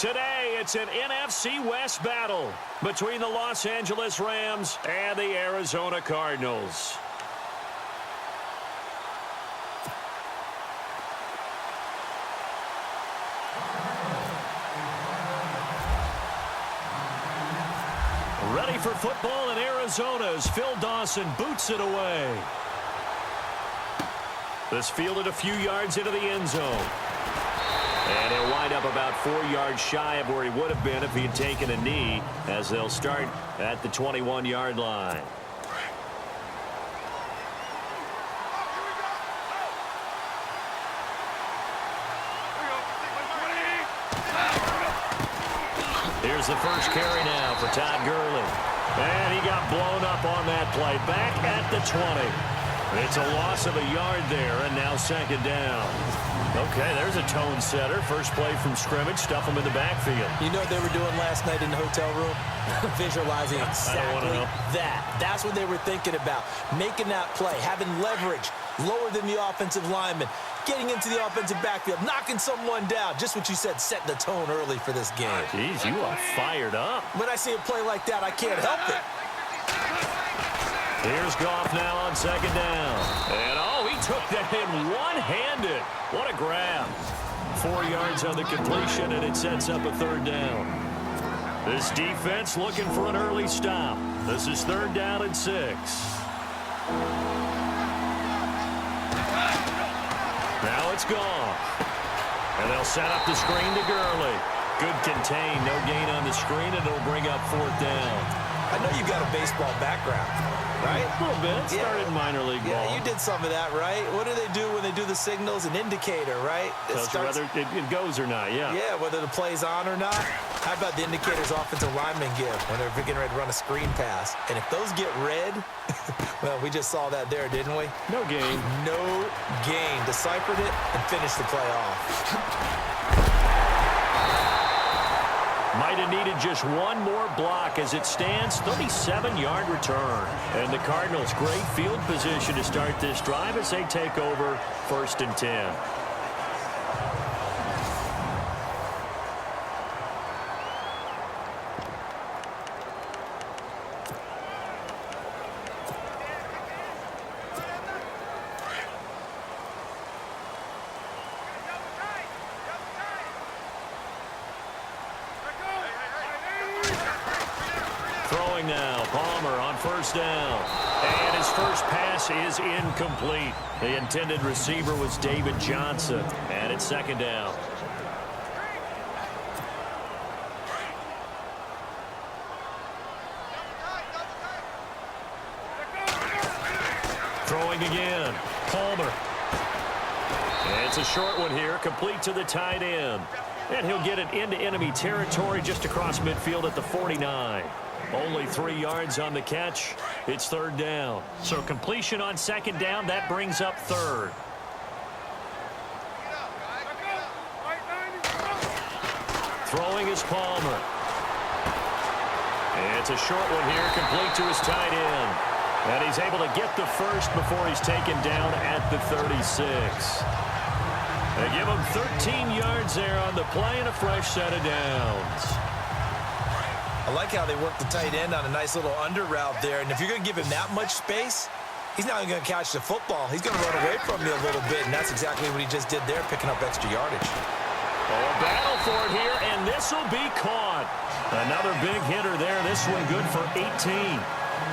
Today, it's an NFC West battle between the Los Angeles Rams and the Arizona Cardinals. Ready for football in Arizona as Phil Dawson boots it away. This fielded a few yards into the end zone. And he'll wind up about 4 yards shy of where he would have been if he had taken a knee, as they'll start at the 21-yard line. Here's the first carry now for Todd Gurley. And he got blown up on that play. Back at the 20. It's a loss of a yard there, and now second down. Okay, there's a tone setter. First play from scrimmage. Stuff him in the backfield. You know what they were doing last night in the hotel room? Visualizing exactly that. That's what they were thinking about. Making that play, having leverage, lower than the offensive lineman, getting into the offensive backfield, knocking someone down. Just what you said, setting the tone early for this game. Jeez, you are fired up. When I see a play like that, I can't help it. Here's Goff now on second down. And, oh, he took that in one-handed. What a grab. 4 yards on the completion, and it sets up a third down. This defense looking for an early stop. This is third down and 6. Now it's Goff. And they'll set up the screen to Gurley. Good contain, no gain on the screen, and it'll bring up fourth down. I know you've got a baseball background, right? A little bit. Started minor league ball. Yeah, you did some of that, right? What do they do when they do the signals? An indicator, right? Tells you whether it goes or not, yeah. Yeah, whether the play's on or not. How about the indicators offensive linemen give when they're getting ready to run a screen pass? And if those get red, well, we just saw that there, didn't we? No gain. No gain. Deciphered it and finished the play off. Might have needed just one more block as it stands. 37-yard return. And the Cardinals, great field position to start this drive as they take over 1st and 10. Now, Palmer on first down. And his first pass is incomplete. The intended receiver was David Johnson. And it's second down. Throwing again. Palmer. And it's a short one here, complete to the tight end. And he'll get it into enemy territory just across midfield at the 49. Only 3 yards on the catch. It's third down. So completion on second down, that brings up third. Throwing is Palmer. And it's a short one here, complete to his tight end. And he's able to get the first before he's taken down at the 36. They give him 13 yards there on the play and a fresh set of downs. I like how they work the tight end on a nice little under route there. And if you're going to give him that much space, he's not going to catch the football. He's going to run away from you a little bit, and that's exactly what he just did there, picking up extra yardage. Oh, a battle for it here, and this will be caught. Another big hitter there. This one good for 18.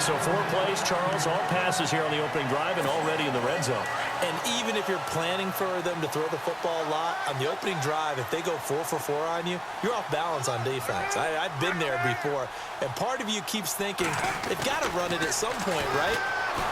So 4 plays, Charles, all passes here on the opening drive and already in the red zone. And even if you're planning for them to throw the football a lot, on the opening drive, if they go 4 for 4 on you, you're off balance on defense. I've been there before. And part of you keeps thinking, they've got to run it at some point, right?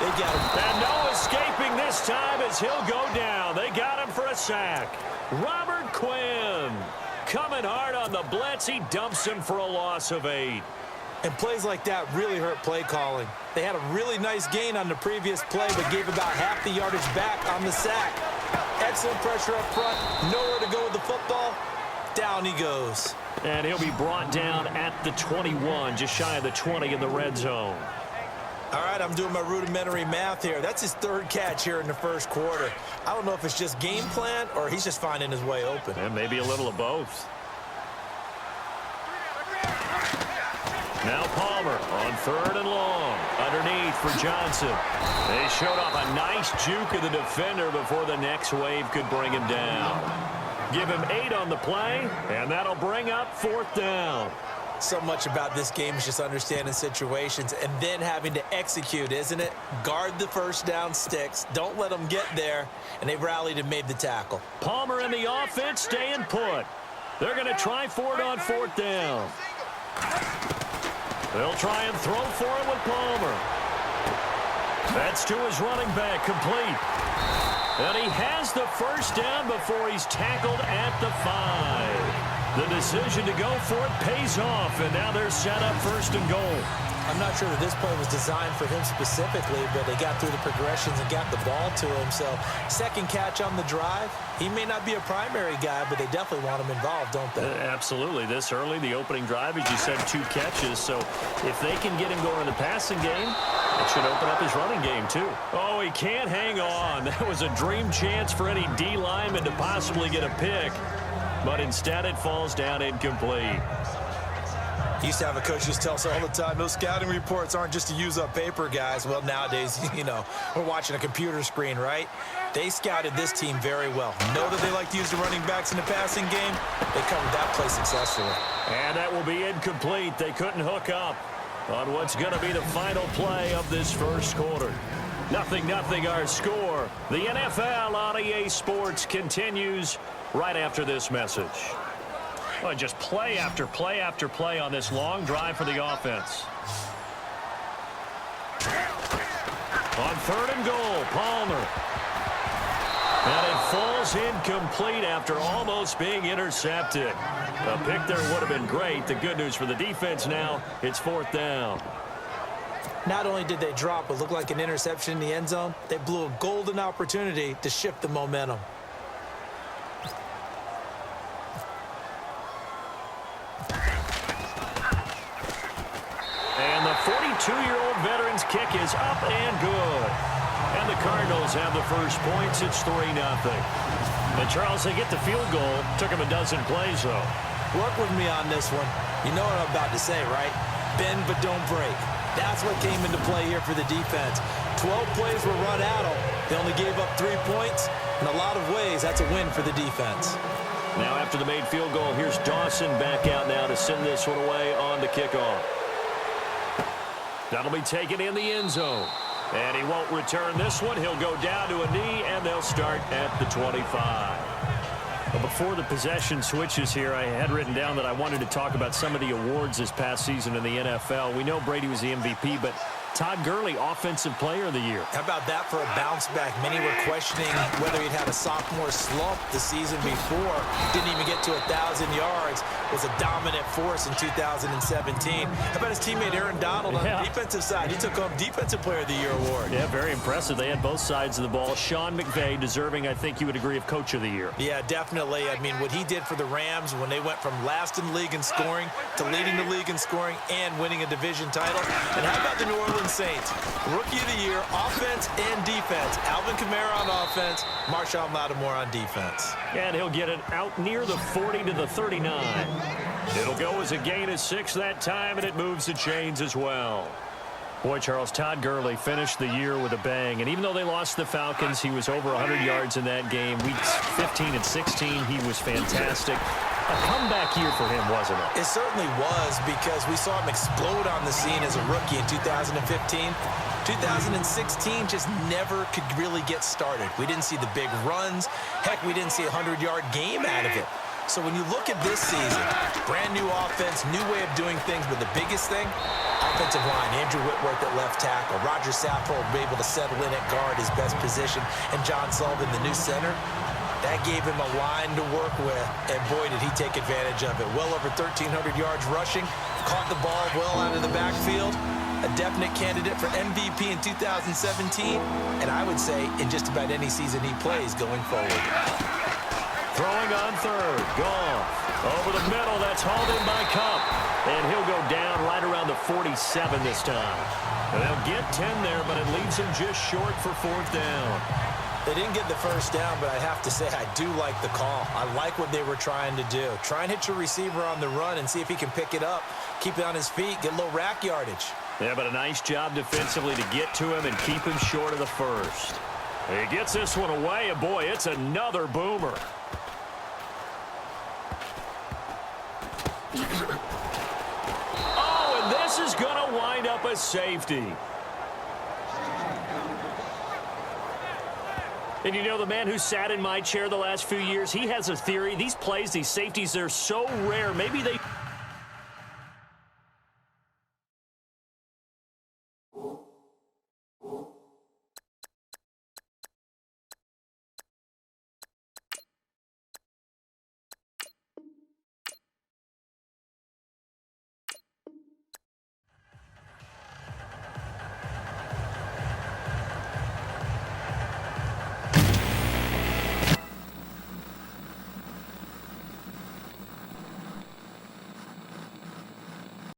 They got him. And no escaping this time as he'll go down. They got him for a sack. Robert Quinn coming hard on the blitz. He dumps him for a loss of 8. And plays like that really hurt play calling. They had a really nice gain on the previous play, but gave about half the yardage back on the sack. Excellent pressure up front. Nowhere to go with the football. Down he goes. And he'll be brought down at the 21, just shy of the 20 in the red zone. All right, I'm doing my rudimentary math here. That's his 3rd catch here in the first quarter. I don't know if it's just game plan or he's just finding his way open. And maybe a little of both. Now Palmer on 3rd and long. Underneath for Johnson. They showed off a nice juke of the defender before the next wave could bring him down. Give him 8 on the play, and that'll bring up 4th down. So much about this game is just understanding situations and then having to execute, isn't it? Guard the first down sticks. Don't let them get there. And they rallied and made the tackle. Palmer and the offense staying put. They're going to try for it on 4th down. They'll try and throw for it with Palmer. That's to his running back, complete. And he has the first down before he's tackled at the 5. The decision to go for it pays off, and now they're set up 1st and goal. I'm not sure that this play was designed for him specifically, but they got through the progressions and got the ball to him. So, second catch on the drive. He may not be a primary guy, but they definitely want him involved, don't they? Absolutely. This early, the opening drive, as you said, 2 catches. So, if they can get him going in the passing game, it should open up his running game, too. Oh, he can't hang on. That was a dream chance for any D lineman to possibly get a pick. But instead, it falls down incomplete. Used to have a coach just tell us all the time, those scouting reports aren't just to use up paper, guys. Well, nowadays, you know, we're watching a computer screen, right? They scouted this team very well. Know that they like to use the running backs in the passing game. They covered that play successfully. And that will be incomplete. They couldn't hook up on what's going to be the final play of this first quarter. 0-0 our score. The NFL on EA Sports continues right after this message. Well, just play after play after play on this long drive for the offense. On 3rd and goal, Palmer. And it falls incomplete after almost being intercepted. A pick there would have been great. The good news for the defense now, it's 4th down. Not only did they drop what looked like an interception in the end zone, they blew a golden opportunity to shift the momentum. And the 42-year-old veteran's kick is up and good. And the Cardinals have the first points. It's 3-0. And Charles, they get the field goal. Took them a dozen plays, though. Work with me on this one. You know what I'm about to say, right? Bend but don't break. That's what came into play here for the defense. 12 plays were run at them. They only gave up 3 points. In a lot of ways, that's a win for the defense. Now after the made field goal, here's Dawson back out now to send this one away on the kickoff. That'll be taken in the end zone. And he won't return this one. He'll go down to a knee, and they'll start at the 25. Well, before the possession switches here, I had written down that I wanted to talk about some of the awards this past season in the NFL. We know Brady was the MVP, but Todd Gurley, Offensive Player of the Year. How about that for a bounce back? Many were questioning whether he'd had a sophomore slump the season before. Didn't even get to 1,000 yards. Was a dominant force in 2017. How about his teammate Aaron Donald on the defensive side? He took home Defensive Player of the Year award. Yeah, very impressive. They had both sides of the ball. Sean McVay deserving, I think you would agree, of Coach of the Year. Yeah, definitely. I mean, what he did for the Rams when they went from last in the league in scoring to leading the league in scoring and winning a division title. And how about the New Orleans Saints? Rookie of the Year, offense and defense. Alvin Kamara on offense, Marshawn Lattimore on defense. And he'll get it out near the 40 to the 39. It'll go as a gain of 6 that time, and it moves the chains as well. Boy, Charles, Todd Gurley finished the year with a bang. And even though they lost the Falcons, he was over 100 yards in that game. Weeks 15 and 16, he was fantastic. A comeback year for him, wasn't it? It certainly was, because we saw him explode on the scene as a rookie in 2015. 2016 just never could really get started. We didn't see the big runs. Heck, we didn't see a 100-yard game out of it. So when you look at this season, brand new offense, new way of doing things, but the biggest thing, offensive line, Andrew Whitworth at left tackle, Roger Saffold able to settle in at guard, his best position, and John Sullivan, the new center. That gave him a line to work with, and boy, did he take advantage of it. Well over 1,300 yards rushing, caught the ball well out of the backfield. A definite candidate for MVP in 2017, and I would say in just about any season he plays going forward. Throwing on third, Goff. Over the middle, that's hauled in by Cup. And he'll go down right around the 47 this time. And they'll get 10 there, but it leaves him just short for 4th down. They didn't get the first down, but I have to say I do like the call. I like what they were trying to do. Try and hit your receiver on the run and see if he can pick it up, keep it on his feet, get a little rack yardage. Yeah, but a nice job defensively to get to him and keep him short of the first. He gets this one away, and boy, it's another boomer. Oh, and this is going to wind up a safety. And you know, the man who sat in my chair the last few years, he has a theory. These plays, these safeties, they're so rare. Maybe they...